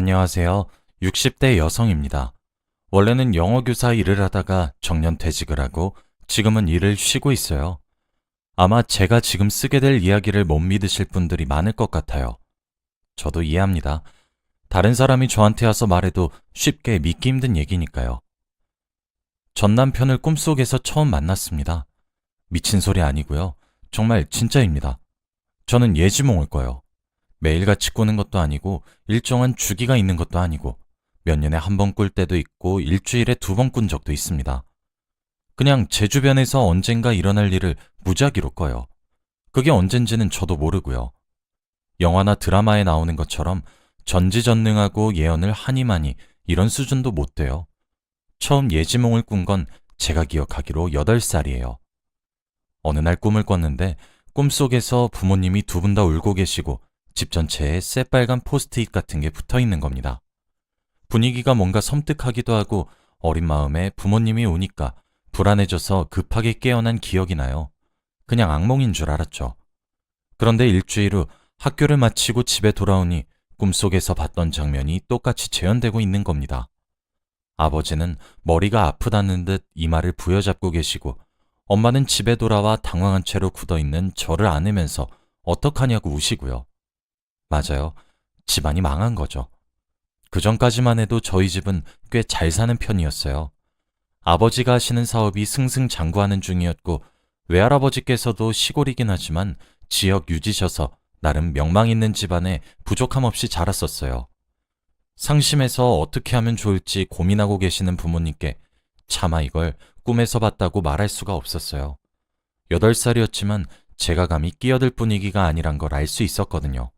안녕하세요. 60대 여성입니다. 원래는 영어 교사 일을 하다가 정년퇴직을 하고 지금은 일을 쉬고 있어요. 아마 제가 지금 쓰게 될 이야기를 못 믿으실 분들이 많을 것 같아요. 저도 이해합니다. 다른 사람이 저한테 와서 말해도 쉽게 믿기 힘든 얘기니까요. 전 남편을 꿈속에서 처음 만났습니다. 미친 소리 아니고요. 정말 진짜입니다. 저는 예지몽을 꿔요. 매일같이 꾸는 것도 아니고 일정한 주기가 있는 것도 아니고 몇 년에 한 번 꿀 때도 있고 일주일에 두 번 꾼 적도 있습니다. 그냥 제 주변에서 언젠가 일어날 일을 무작위로 꿔요. 그게 언젠지는 저도 모르고요. 영화나 드라마에 나오는 것처럼 전지전능하고 예언을 하니마니 이런 수준도 못 돼요. 처음 예지몽을 꾼 건 제가 기억하기로 8살이에요. 어느 날 꿈을 꿨는데 꿈속에서 부모님이 두 분 다 울고 계시고 집 전체에 새빨간 포스트잇 같은 게 붙어 있는 겁니다. 분위기가 뭔가 섬뜩하기도 하고 어린 마음에 부모님이 우니까 불안해져서 급하게 깨어난 기억이 나요. 그냥 악몽인 줄 알았죠. 그런데 일주일 후 학교를 마치고 집에 돌아오니 꿈속에서 봤던 장면이 똑같이 재현되고 있는 겁니다. 아버지는 머리가 아프다는 듯 이마를 부여잡고 계시고 엄마는 집에 돌아와 당황한 채로 굳어있는 저를 안으면서 어떡하냐고 우시고요. 맞아요. 집안이 망한 거죠. 그 전까지만 해도 저희 집은 꽤 잘 사는 편이었어요. 아버지가 하시는 사업이 승승장구하는 중이었고 외할아버지께서도 시골이긴 하지만 지역 유지셔서 나름 명망 있는 집안에 부족함 없이 자랐었어요. 상심해서 어떻게 하면 좋을지 고민하고 계시는 부모님께 차마 이걸 꿈에서 봤다고 말할 수가 없었어요. 8살이었지만 제가 감히 끼어들 분위기가 아니란 걸 알 수 있었거든요.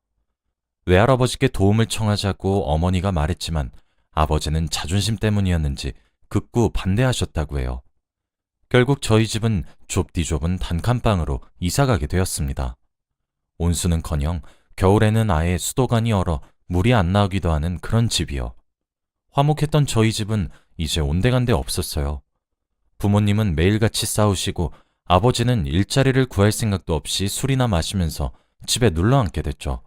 외할아버지께 도움을 청하자고 어머니가 말했지만 아버지는 자존심 때문이었는지 극구 반대하셨다고 해요. 결국 저희 집은 좁디 좁은 단칸방으로 이사가게 되었습니다. 온수는커녕 겨울에는 아예 수도관이 얼어 물이 안 나오기도 하는 그런 집이요. 화목했던 저희 집은 이제 온데간데 없었어요. 부모님은 매일같이 싸우시고 아버지는 일자리를 구할 생각도 없이 술이나 마시면서 집에 눌러앉게 됐죠.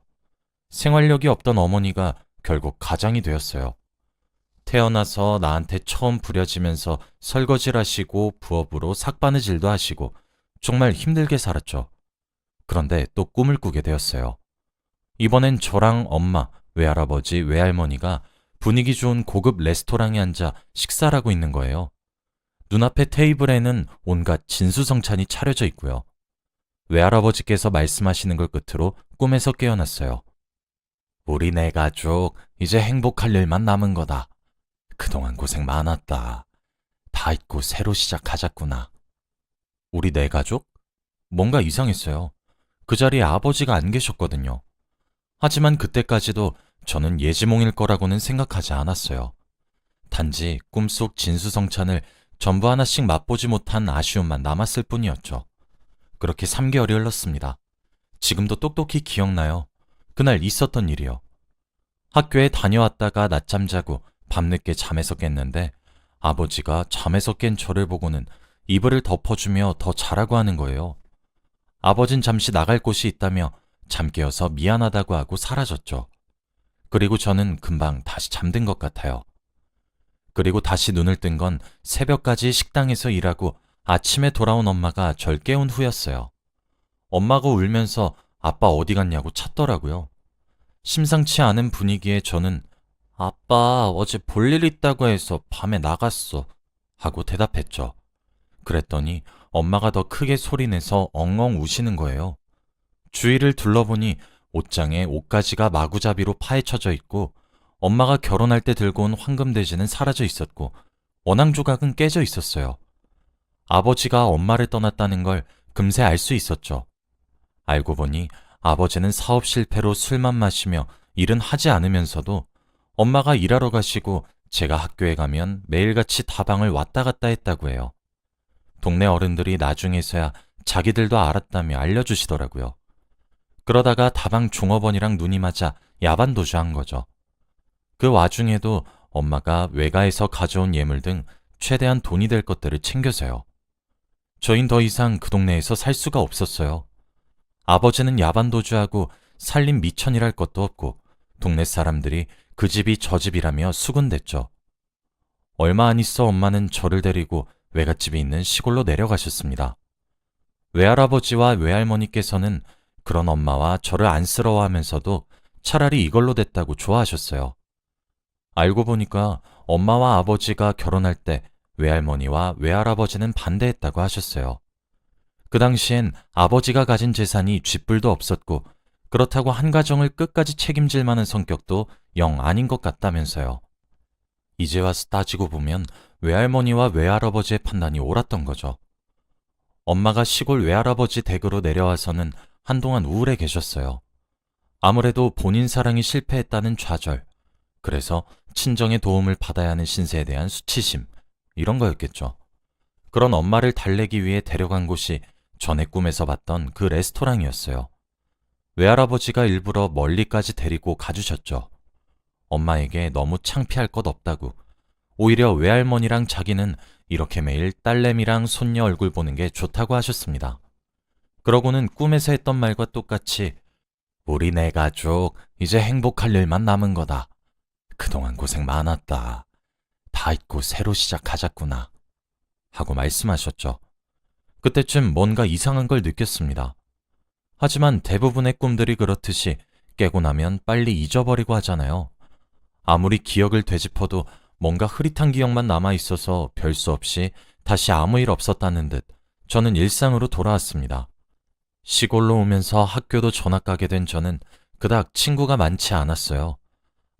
생활력이 없던 어머니가 결국 가장이 되었어요. 태어나서 나한테 처음 부려지면서 설거지를 하시고 부업으로 삭바느질도 하시고 정말 힘들게 살았죠. 그런데 또 꿈을 꾸게 되었어요. 이번엔 저랑 엄마, 외할아버지, 외할머니가 분위기 좋은 고급 레스토랑에 앉아 식사를 하고 있는 거예요. 눈앞에 테이블에는 온갖 진수성찬이 차려져 있고요. 외할아버지께서 말씀하시는 걸 끝으로 꿈에서 깨어났어요. 우리 네 가족 이제 행복할 일만 남은 거다. 그동안 고생 많았다. 다 잊고 새로 시작하자꾸나. 우리 네 가족? 뭔가 이상했어요. 그 자리에 아버지가 안 계셨거든요. 하지만 그때까지도 저는 예지몽일 거라고는 생각하지 않았어요. 단지 꿈속 진수성찬을 전부 하나씩 맛보지 못한 아쉬움만 남았을 뿐이었죠. 그렇게 3개월이 흘렀습니다. 지금도 똑똑히 기억나요. 그날 있었던 일이요. 학교에 다녀왔다가 낮잠 자고 밤늦게 잠에서 깼는데 아버지가 잠에서 깬 저를 보고는 이불을 덮어주며 더 자라고 하는 거예요. 아버진 잠시 나갈 곳이 있다며 잠 깨어서 미안하다고 하고 사라졌죠. 그리고 저는 금방 다시 잠든 것 같아요. 그리고 다시 눈을 뜬 건 새벽까지 식당에서 일하고 아침에 돌아온 엄마가 절 깨운 후였어요. 엄마가 울면서 아빠 어디 갔냐고 찾더라고요. 심상치 않은 분위기에 저는 아빠 어제 볼 일 있다고 해서 밤에 나갔어 하고 대답했죠. 그랬더니 엄마가 더 크게 소리내서 엉엉 우시는 거예요. 주위를 둘러보니 옷장에 옷가지가 마구잡이로 파헤쳐져 있고 엄마가 결혼할 때 들고 온 황금돼지는 사라져 있었고 원앙 조각은 깨져 있었어요. 아버지가 엄마를 떠났다는 걸 금세 알 수 있었죠. 알고 보니 아버지는 사업 실패로 술만 마시며 일은 하지 않으면서도 엄마가 일하러 가시고 제가 학교에 가면 매일같이 다방을 왔다 갔다 했다고 해요. 동네 어른들이 나중에서야 자기들도 알았다며 알려주시더라고요. 그러다가 다방 종업원이랑 눈이 맞아 야반도주한 거죠. 그 와중에도 엄마가 외가에서 가져온 예물 등 최대한 돈이 될 것들을 챙겨서요. 저흰 더 이상 그 동네에서 살 수가 없었어요. 아버지는 야반도주하고 살림 미천이랄 것도 없고 동네 사람들이 그 집이 저 집이라며 수군댔죠. 얼마 안 있어 엄마는 저를 데리고 외갓집이 있는 시골로 내려가셨습니다. 외할아버지와 외할머니께서는 그런 엄마와 저를 안쓰러워하면서도 차라리 이걸로 됐다고 좋아하셨어요. 알고 보니까 엄마와 아버지가 결혼할 때 외할머니와 외할아버지는 반대했다고 하셨어요. 그 당시엔 아버지가 가진 재산이 쥐뿔도 없었고 그렇다고 한 가정을 끝까지 책임질 만한 성격도 영 아닌 것 같다면서요. 이제 와서 따지고 보면 외할머니와 외할아버지의 판단이 옳았던 거죠. 엄마가 시골 외할아버지 댁으로 내려와서는 한동안 우울해 계셨어요. 아무래도 본인 사랑이 실패했다는 좌절, 그래서 친정의 도움을 받아야 하는 신세에 대한 수치심, 이런 거였겠죠. 그런 엄마를 달래기 위해 데려간 곳이 전에 꿈에서 봤던 그 레스토랑이었어요. 외할아버지가 일부러 멀리까지 데리고 가주셨죠. 엄마에게 너무 창피할 것 없다고. 오히려 외할머니랑 자기는 이렇게 매일 딸내미랑 손녀 얼굴 보는 게 좋다고 하셨습니다. 그러고는 꿈에서 했던 말과 똑같이 우리 네 가족 이제 행복할 일만 남은 거다. 그동안 고생 많았다. 다 잊고 새로 시작하자꾸나. 하고 말씀하셨죠. 그때쯤 뭔가 이상한 걸 느꼈습니다. 하지만 대부분의 꿈들이 그렇듯이 깨고 나면 빨리 잊어버리고 하잖아요. 아무리 기억을 되짚어도 뭔가 흐릿한 기억만 남아있어서 별 수 없이 다시 아무 일 없었다는 듯 저는 일상으로 돌아왔습니다. 시골로 오면서 학교도 전학 가게 된 저는 그닥 친구가 많지 않았어요.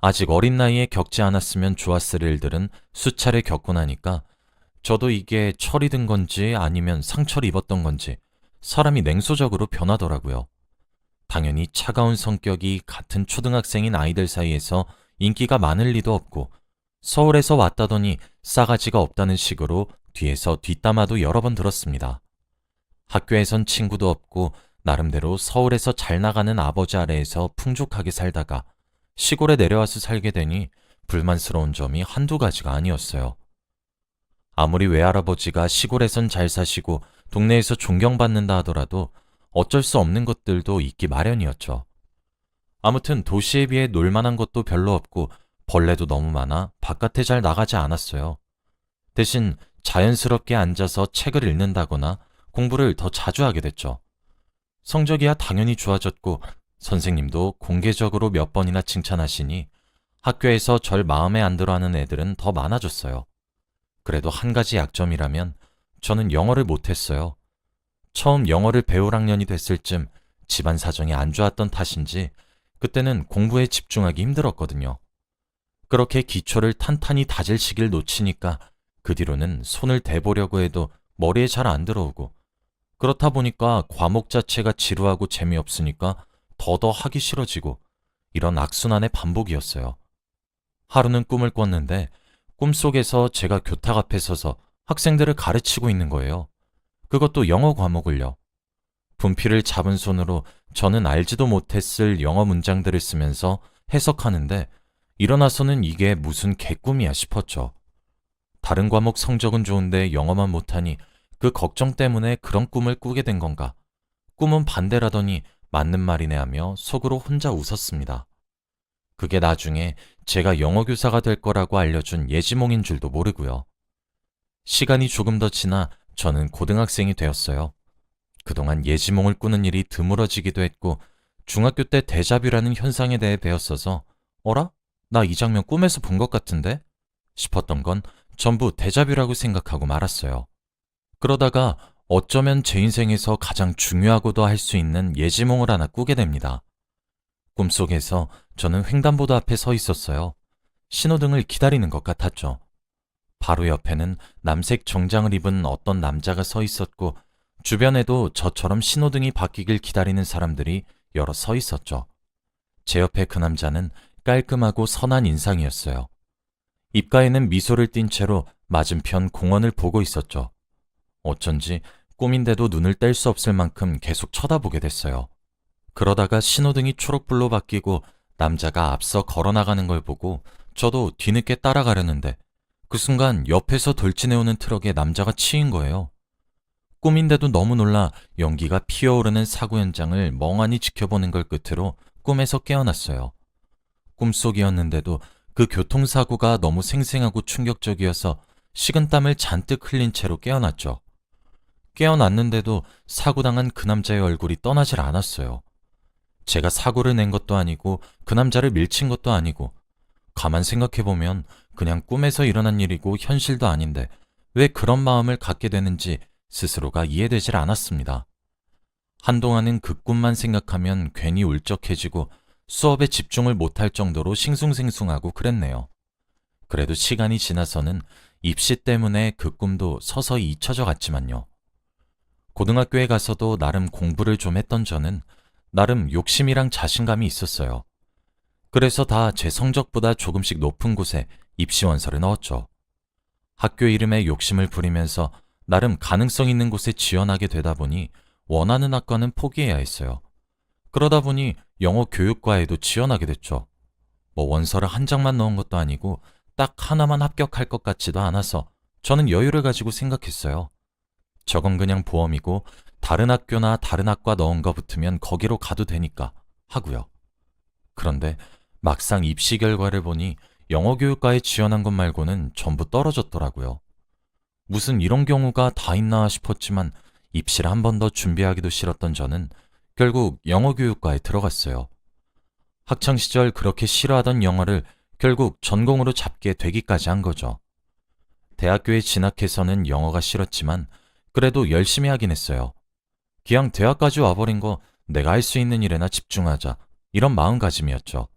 아직 어린 나이에 겪지 않았으면 좋았을 일들은 수차례 겪고 나니까 저도 이게 철이 든 건지 아니면 상처를 입었던 건지 사람이 냉소적으로 변하더라고요. 당연히 차가운 성격이 같은 초등학생인 아이들 사이에서 인기가 많을 리도 없고 서울에서 왔다더니 싸가지가 없다는 식으로 뒤에서 뒷담화도 여러 번 들었습니다. 학교에선 친구도 없고 나름대로 서울에서 잘 나가는 아버지 아래에서 풍족하게 살다가 시골에 내려와서 살게 되니 불만스러운 점이 한두 가지가 아니었어요. 아무리 외할아버지가 시골에선 잘 사시고 동네에서 존경받는다 하더라도 어쩔 수 없는 것들도 있기 마련이었죠. 아무튼 도시에 비해 놀만한 것도 별로 없고 벌레도 너무 많아 바깥에 잘 나가지 않았어요. 대신 자연스럽게 앉아서 책을 읽는다거나 공부를 더 자주 하게 됐죠. 성적이야 당연히 좋아졌고 선생님도 공개적으로 몇 번이나 칭찬하시니 학교에서 절 마음에 안 들어하는 애들은 더 많아졌어요. 그래도 한 가지 약점이라면 저는 영어를 못했어요. 처음 영어를 배울 학년이 됐을 쯤 집안 사정이 안 좋았던 탓인지 그때는 공부에 집중하기 힘들었거든요. 그렇게 기초를 탄탄히 다질 시기를 놓치니까 그 뒤로는 손을 대보려고 해도 머리에 잘 안 들어오고 그렇다 보니까 과목 자체가 지루하고 재미없으니까 더더 하기 싫어지고 이런 악순환의 반복이었어요. 하루는 꿈을 꿨는데 꿈속에서 제가 교탁 앞에 서서 학생들을 가르치고 있는 거예요. 그것도 영어 과목을요. 분필을 잡은 손으로 저는 알지도 못했을 영어 문장들을 쓰면서 해석하는데 일어나서는 이게 무슨 개꿈이야 싶었죠. 다른 과목 성적은 좋은데 영어만 못하니 그 걱정 때문에 그런 꿈을 꾸게 된 건가. 꿈은 반대라더니 맞는 말이네 하며 속으로 혼자 웃었습니다. 그게 나중에 제가 영어 교사가 될 거라고 알려준 예지몽인 줄도 모르고요. 시간이 조금 더 지나 저는 고등학생이 되었어요. 그동안 예지몽을 꾸는 일이 드물어지기도 했고 중학교 때 데자뷰라는 현상에 대해 배웠어서 어라? 나 이 장면 꿈에서 본 것 같은데? 싶었던 건 전부 데자뷰라고 생각하고 말았어요. 그러다가 어쩌면 제 인생에서 가장 중요하고도 할 수 있는 예지몽을 하나 꾸게 됩니다. 꿈속에서 저는 횡단보도 앞에 서 있었어요. 신호등을 기다리는 것 같았죠. 바로 옆에는 남색 정장을 입은 어떤 남자가 서 있었고 주변에도 저처럼 신호등이 바뀌길 기다리는 사람들이 여러 서 있었죠. 제 옆에 그 남자는 깔끔하고 선한 인상이었어요. 입가에는 미소를 띤 채로 맞은편 공원을 보고 있었죠. 어쩐지 꿈인데도 눈을 뗄 수 없을 만큼 계속 쳐다보게 됐어요. 그러다가 신호등이 초록불로 바뀌고 남자가 앞서 걸어나가는 걸 보고 저도 뒤늦게 따라가려는데 그 순간 옆에서 돌진해오는 트럭에 남자가 치인 거예요. 꿈인데도 너무 놀라 연기가 피어오르는 사고 현장을 멍하니 지켜보는 걸 끝으로 꿈에서 깨어났어요. 꿈속이었는데도 그 교통사고가 너무 생생하고 충격적이어서 식은땀을 잔뜩 흘린 채로 깨어났죠. 깨어났는데도 사고당한 그 남자의 얼굴이 떠나질 않았어요. 제가 사고를 낸 것도 아니고 그 남자를 밀친 것도 아니고 가만 생각해보면 그냥 꿈에서 일어난 일이고 현실도 아닌데 왜 그런 마음을 갖게 되는지 스스로가 이해되질 않았습니다. 한동안은 그 꿈만 생각하면 괜히 울적해지고 수업에 집중을 못할 정도로 싱숭생숭하고 그랬네요. 그래도 시간이 지나서는 입시 때문에 그 꿈도 서서히 잊혀져 갔지만요. 고등학교에 가서도 나름 공부를 좀 했던 저는 나름 욕심이랑 자신감이 있었어요. 그래서 다 제 성적보다 조금씩 높은 곳에 입시원서를 넣었죠. 학교 이름에 욕심을 부리면서 나름 가능성 있는 곳에 지원하게 되다 보니 원하는 학과는 포기해야 했어요. 그러다 보니 영어 교육과에도 지원하게 됐죠. 뭐 원서를 한 장만 넣은 것도 아니고 딱 하나만 합격할 것 같지도 않아서 저는 여유를 가지고 생각했어요. 저건 그냥 보험이고 다른 학교나 다른 학과 넣은 거 붙으면 거기로 가도 되니까 하고요. 그런데 막상 입시 결과를 보니 영어 교육과에 지원한 것 말고는 전부 떨어졌더라고요. 무슨 이런 경우가 다 있나 싶었지만 입시를 한 번 더 준비하기도 싫었던 저는 결국 영어 교육과에 들어갔어요. 학창시절 그렇게 싫어하던 영어를 결국 전공으로 잡게 되기까지 한 거죠. 대학교에 진학해서는 영어가 싫었지만 그래도 열심히 하긴 했어요. 그냥 대학까지 와버린 거 내가 할 수 있는 일에나 집중하자 이런 마음가짐이었죠.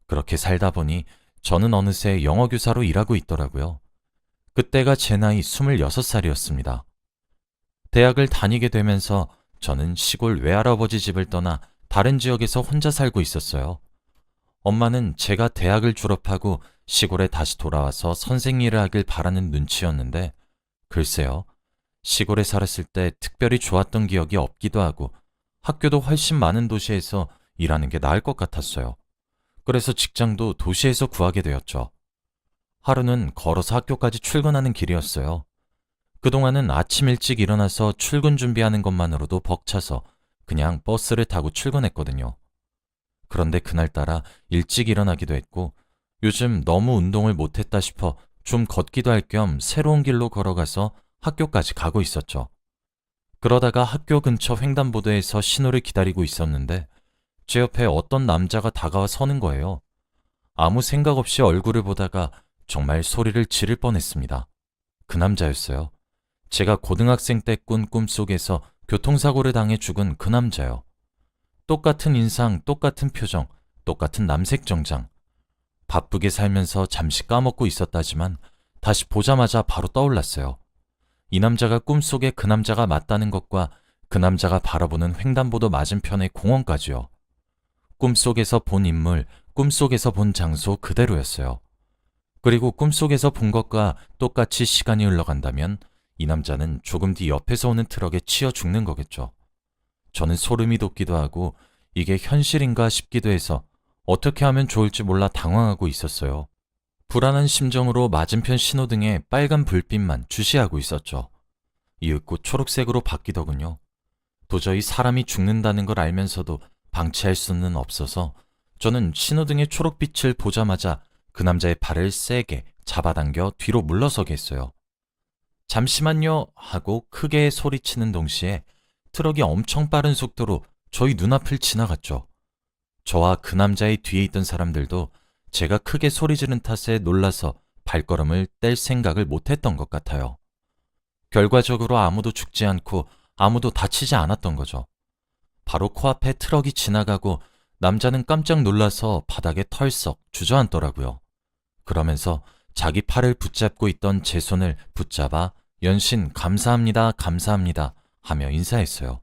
그렇게 살다 보니 저는 어느새 영어 교사로 일하고 있더라고요. 그때가 제 나이 26살이었습니다. 대학을 다니게 되면서 저는 시골 외할아버지 집을 떠나 다른 지역에서 혼자 살고 있었어요. 엄마는 제가 대학을 졸업하고 시골에 다시 돌아와서 선생 일을 하길 바라는 눈치였는데 글쎄요. 시골에 살았을 때 특별히 좋았던 기억이 없기도 하고 학교도 훨씬 많은 도시에서 일하는 게 나을 것 같았어요. 그래서 직장도 도시에서 구하게 되었죠. 하루는 걸어서 학교까지 출근하는 길이었어요. 그동안은 아침 일찍 일어나서 출근 준비하는 것만으로도 벅차서 그냥 버스를 타고 출근했거든요. 그런데 그날따라 일찍 일어나기도 했고 요즘 너무 운동을 못했다 싶어 좀 걷기도 할 겸 새로운 길로 걸어가서 학교까지 가고 있었죠. 그러다가 학교 근처 횡단보도에서 신호를 기다리고 있었는데 제 옆에 어떤 남자가 다가와 서는 거예요. 아무 생각 없이 얼굴을 보다가 정말 소리를 지를 뻔했습니다. 그 남자였어요. 제가 고등학생 때 꾼 꿈속에서 교통사고를 당해 죽은 그 남자요. 똑같은 인상, 똑같은 표정, 똑같은 남색 정장. 바쁘게 살면서 잠시 까먹고 있었다지만 다시 보자마자 바로 떠올랐어요. 이 남자가 꿈속에 그 남자가 맞다는 것과 그 남자가 바라보는 횡단보도 맞은편의 공원까지요. 꿈속에서 본 인물, 꿈속에서 본 장소 그대로였어요. 그리고 꿈속에서 본 것과 똑같이 시간이 흘러간다면 이 남자는 조금 뒤 옆에서 오는 트럭에 치여 죽는 거겠죠. 저는 소름이 돋기도 하고 이게 현실인가 싶기도 해서 어떻게 하면 좋을지 몰라 당황하고 있었어요. 불안한 심정으로 맞은편 신호등에 빨간 불빛만 주시하고 있었죠. 이윽고 초록색으로 바뀌더군요. 도저히 사람이 죽는다는 걸 알면서도 방치할 수는 없어서 저는 신호등의 초록빛을 보자마자 그 남자의 발을 세게 잡아당겨 뒤로 물러서게 했어요. 잠시만요 하고 크게 소리치는 동시에 트럭이 엄청 빠른 속도로 저희 눈앞을 지나갔죠. 저와 그 남자의 뒤에 있던 사람들도 제가 크게 소리 지른 탓에 놀라서 발걸음을 뗄 생각을 못했던 것 같아요. 결과적으로 아무도 죽지 않고 아무도 다치지 않았던 거죠. 바로 코앞에 트럭이 지나가고 남자는 깜짝 놀라서 바닥에 털썩 주저앉더라고요. 그러면서 자기 팔을 붙잡고 있던 제 손을 붙잡아 연신 감사합니다, 감사합니다 하며 인사했어요.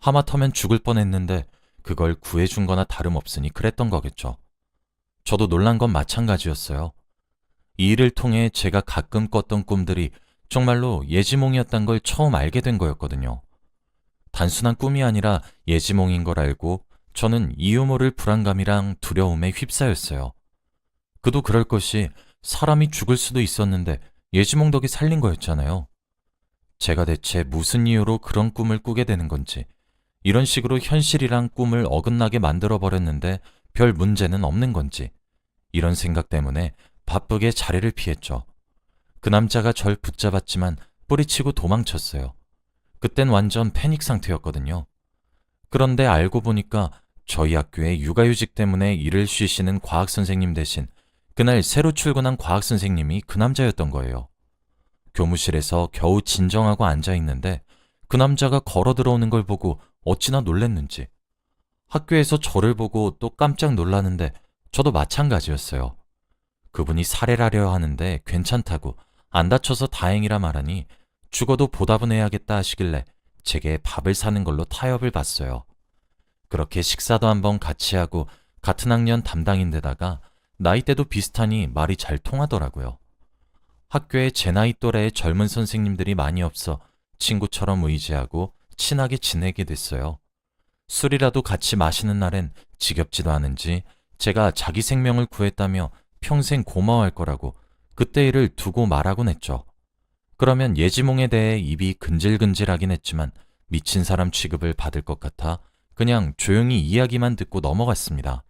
하마터면 죽을 뻔했는데 그걸 구해준 거나 다름없으니 그랬던 거겠죠. 저도 놀란 건 마찬가지였어요. 이 일을 통해 제가 가끔 꿨던 꿈들이 정말로 예지몽이었단 걸 처음 알게 된 거였거든요. 단순한 꿈이 아니라 예지몽인 걸 알고 저는 이유 모를 불안감이랑 두려움에 휩싸였어요. 그도 그럴 것이 사람이 죽을 수도 있었는데 예지몽 덕에 살린 거였잖아요. 제가 대체 무슨 이유로 그런 꿈을 꾸게 되는 건지, 이런 식으로 현실이랑 꿈을 어긋나게 만들어버렸는데 별 문제는 없는 건지, 이런 생각 때문에 바쁘게 자리를 피했죠. 그 남자가 절 붙잡았지만 뿌리치고 도망쳤어요. 그땐 완전 패닉 상태였거든요. 그런데 알고 보니까 저희 학교에 육아휴직 때문에 일을 쉬시는 과학 선생님 대신 그날 새로 출근한 과학 선생님이 그 남자였던 거예요. 교무실에서 겨우 진정하고 앉아 있는데 그 남자가 걸어 들어오는 걸 보고 어찌나 놀랬는지. 학교에서 저를 보고 또 깜짝 놀라는데 저도 마찬가지였어요. 그분이 살해하려 하는데 괜찮다고 안 다쳐서 다행이라 말하니 죽어도 보답은 해야겠다 하시길래 제게 밥을 사는 걸로 타협을 봤어요. 그렇게 식사도 한번 같이 하고 같은 학년 담당인데다가 나이대도 비슷하니 말이 잘 통하더라고요. 학교에 제 나이 또래의 젊은 선생님들이 많이 없어 친구처럼 의지하고 친하게 지내게 됐어요. 술이라도 같이 마시는 날엔 지겹지도 않은지 제가 자기 생명을 구했다며 평생 고마워할 거라고 그때 일을 두고 말하곤 했죠. 그러면 예지몽에 대해 입이 근질근질하긴 했지만 미친 사람 취급을 받을 것 같아 그냥 조용히 이야기만 듣고 넘어갔습니다.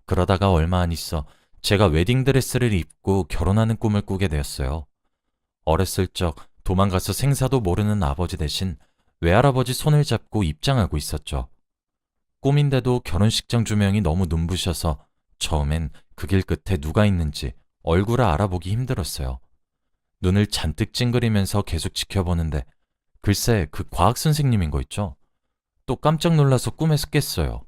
그러다가 얼마 안 있어 제가 웨딩드레스를 입고 결혼하는 꿈을 꾸게 되었어요. 어렸을 적 도망가서 생사도 모르는 아버지 대신 외할아버지 손을 잡고 입장하고 있었죠. 꿈인데도 결혼식장 조명이 너무 눈부셔서 처음엔 그 길 끝에 누가 있는지 얼굴을 알아보기 힘들었어요. 눈을 잔뜩 찡그리면서 계속 지켜보는데 글쎄 그 과학 선생님인 거 있죠? 또 깜짝 놀라서 꿈에서 깼어요.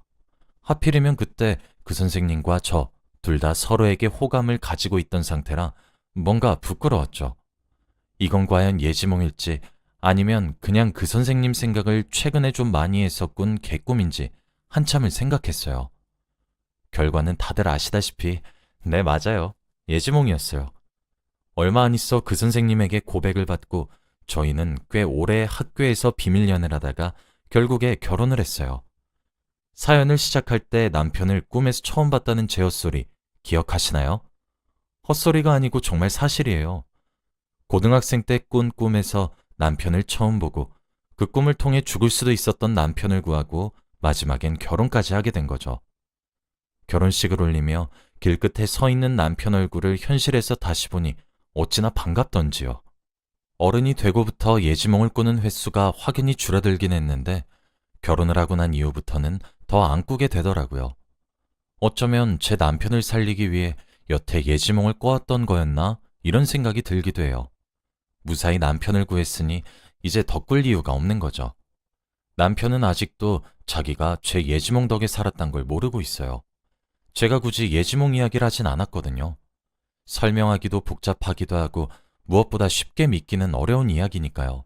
하필이면 그때 그 선생님과 저 둘 다 서로에게 호감을 가지고 있던 상태라 뭔가 부끄러웠죠. 이건 과연 예지몽일지 아니면 그냥 그 선생님 생각을 최근에 좀 많이 해서 꾼 개꿈인지 한참을 생각했어요. 결과는 다들 아시다시피 네, 맞아요. 예지몽이었어요. 얼마 안 있어 그 선생님에게 고백을 받고 저희는 꽤 오래 학교에서 비밀 연애를 하다가 결국에 결혼을 했어요. 사연을 시작할 때 남편을 꿈에서 처음 봤다는 제 헛소리 기억하시나요? 헛소리가 아니고 정말 사실이에요. 고등학생 때 꾼 꿈에서 남편을 처음 보고 그 꿈을 통해 죽을 수도 있었던 남편을 구하고 마지막엔 결혼까지 하게 된 거죠. 결혼식을 올리며 길끝에 서 있는 남편 얼굴을 현실에서 다시 보니 어찌나 반갑던지요. 어른이 되고부터 예지몽을 꾸는 횟수가 확연히 줄어들긴 했는데 결혼을 하고 난 이후부터는 더 안 꾸게 되더라고요. 어쩌면 제 남편을 살리기 위해 여태 예지몽을 꿔왔던 거였나 이런 생각이 들기도 해요. 무사히 남편을 구했으니 이제 더 꿀 이유가 없는 거죠. 남편은 아직도 자기가 제 예지몽 덕에 살았단 걸 모르고 있어요. 제가 굳이 예지몽 이야기를 하진 않았거든요. 설명하기도 복잡하기도 하고 무엇보다 쉽게 믿기는 어려운 이야기니까요.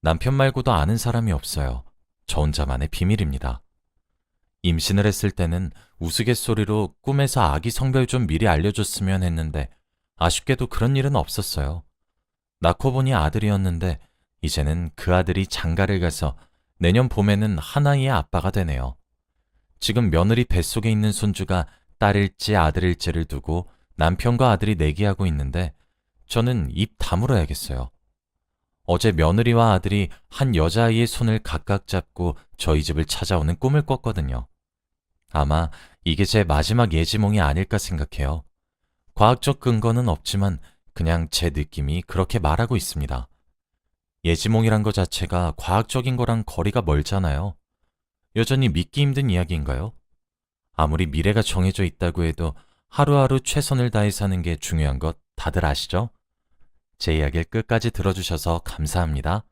남편 말고도 아는 사람이 없어요. 저 혼자만의 비밀입니다. 임신을 했을 때는 우스갯소리로 꿈에서 아기 성별 좀 미리 알려줬으면 했는데 아쉽게도 그런 일은 없었어요. 낳고 보니 아들이었는데 이제는 그 아들이 장가를 가서 내년 봄에는 하나이의 아빠가 되네요. 지금 며느리 뱃속에 있는 손주가 딸일지 아들일지를 두고 남편과 아들이 내기하고 있는데 저는 입 다물어야겠어요. 어제 며느리와 아들이 한 여자아이의 손을 각각 잡고 저희 집을 찾아오는 꿈을 꿨거든요. 아마 이게 제 마지막 예지몽이 아닐까 생각해요. 과학적 근거는 없지만 그냥 제 느낌이 그렇게 말하고 있습니다. 예지몽이란 것 자체가 과학적인 거랑 거리가 멀잖아요. 여전히 믿기 힘든 이야기인가요? 아무리 미래가 정해져 있다고 해도 하루하루 최선을 다해 사는 게 중요한 것 다들 아시죠? 제 이야기를 끝까지 들어주셔서 감사합니다.